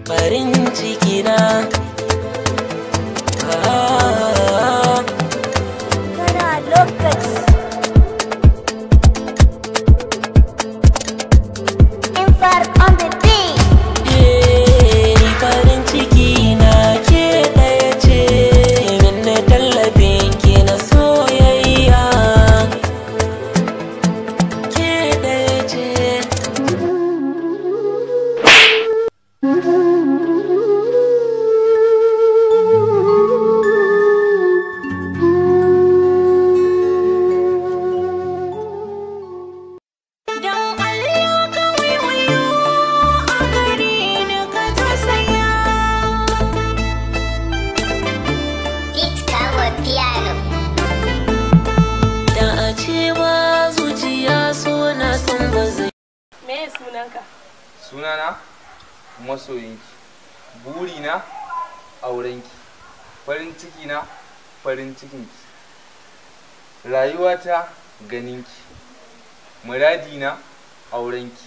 farin ciki na. Kana lokaci in fark on the beat. Ni farin ciki na ke ɗaya ce, min na tallafin ki na soyayya. Ke ɗaya ce. Sunana masoyinki, burina aurenki, farin ciki na farin cikinki, rayuwata ganinki, muradina aurenki.